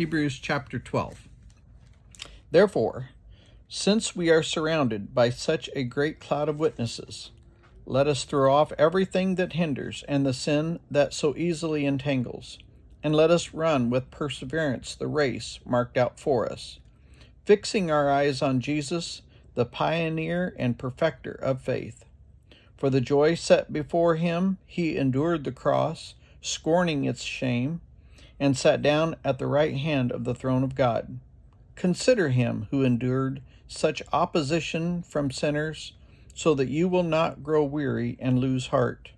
Hebrews chapter 12. Therefore, since we are surrounded by such a great cloud of witnesses, let us throw off everything that hinders and the sin that so easily entangles, and let us run with perseverance the race marked out for us, fixing our eyes on Jesus, the pioneer and perfecter of faith. For the joy set before him, he endured the cross, scorning its shame, and sat down at the right hand of the throne of God. Consider him who endured such opposition from sinners, so that you will not grow weary and lose heart.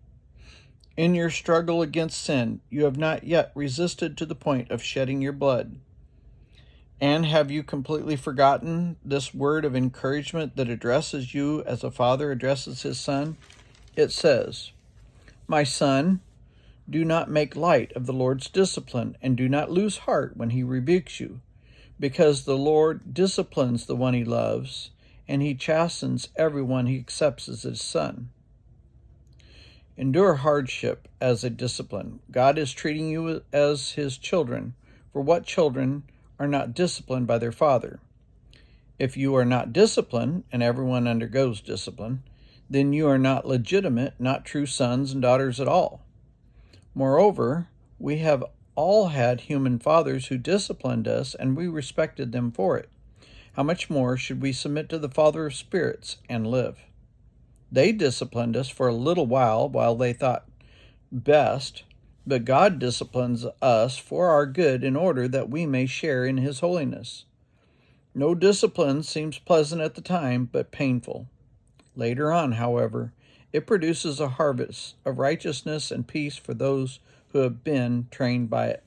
In your struggle against sin, you have not yet resisted to the point of shedding your blood. And have you completely forgotten this word of encouragement that addresses you as a father addresses his son? It says, "My son, do not make light of the Lord's discipline, and do not lose heart when he rebukes you, because the Lord disciplines the one he loves, and he chastens everyone he accepts as his son." Endure hardship as a discipline. God is treating you as his children, for what children are not disciplined by their father? If you are not disciplined, and everyone undergoes discipline, then you are not legitimate, not true sons and daughters at all. Moreover, we have all had human fathers who disciplined us, and we respected them for it. How much more should we submit to the Father of spirits and live? They disciplined us for a little while they thought best, but God disciplines us for our good in order that we may share in his holiness. No discipline seems pleasant at the time, but painful. Later on, however, it produces a harvest of righteousness and peace for those who have been trained by it.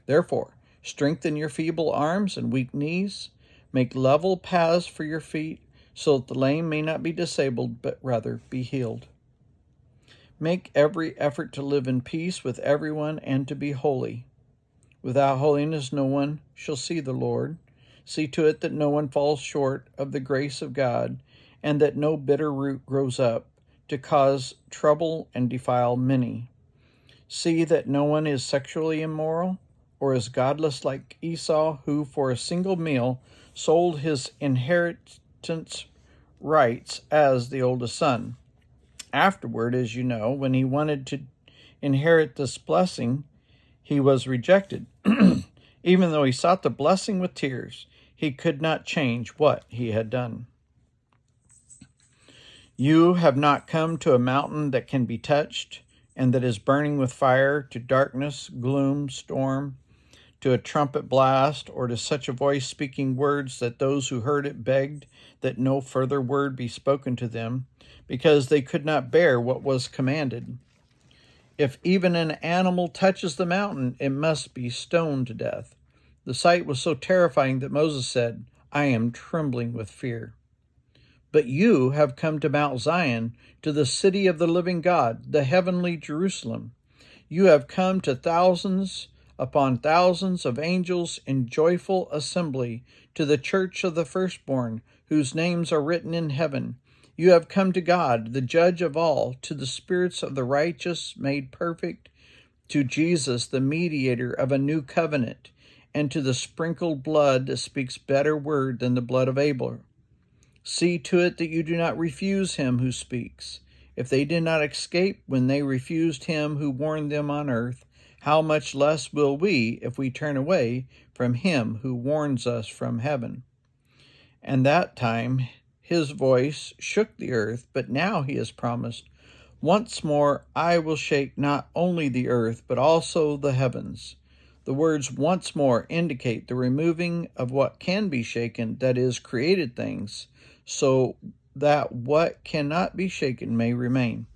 Therefore, strengthen your feeble arms and weak knees. Make level paths for your feet, so that the lame may not be disabled, but rather be healed. Make every effort to live in peace with everyone and to be holy. Without holiness no one shall see the Lord. See to it that no one falls short of the grace of God, and that no bitter root grows up to cause trouble and defile many. See that no one is sexually immoral, or is godless like Esau, who for a single meal sold his inheritance rights as the oldest son. Afterward, as you know, when he wanted to inherit this blessing, he was rejected. Even though he sought the blessing with tears, he could not change what he had done. You have not come to a mountain that can be touched, and that is burning with fire, to darkness, gloom, storm, to a trumpet blast, or to such a voice speaking words that those who heard it begged that no further word be spoken to them, because they could not bear what was commanded. If even an animal touches the mountain, it must be stoned to death. The sight was so terrifying that Moses said, "I am trembling with fear." But you have come to Mount Zion, to the city of the living God, the heavenly Jerusalem. You have come to thousands upon thousands of angels in joyful assembly, to the church of the firstborn, whose names are written in heaven. You have come to God, the judge of all, to the spirits of the righteous made perfect, to Jesus, the mediator of a new covenant, and to the sprinkled blood that speaks better word than the blood of Abel. See to it that you do not refuse him who speaks. If they did not escape when they refused him who warned them on earth, how much less will we if we turn away from him who warns us from heaven? And that time his voice shook the earth, but now he has promised, "Once more I will shake not only the earth, but also the heavens." The words "once more" indicate the removing of what can be shaken, that is, created things, so that what cannot be shaken may remain.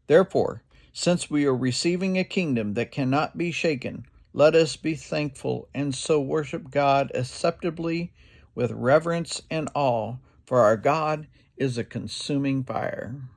Therefore, since we are receiving a kingdom that cannot be shaken, let us be thankful and so worship God acceptably with reverence and awe, for our God is a consuming fire.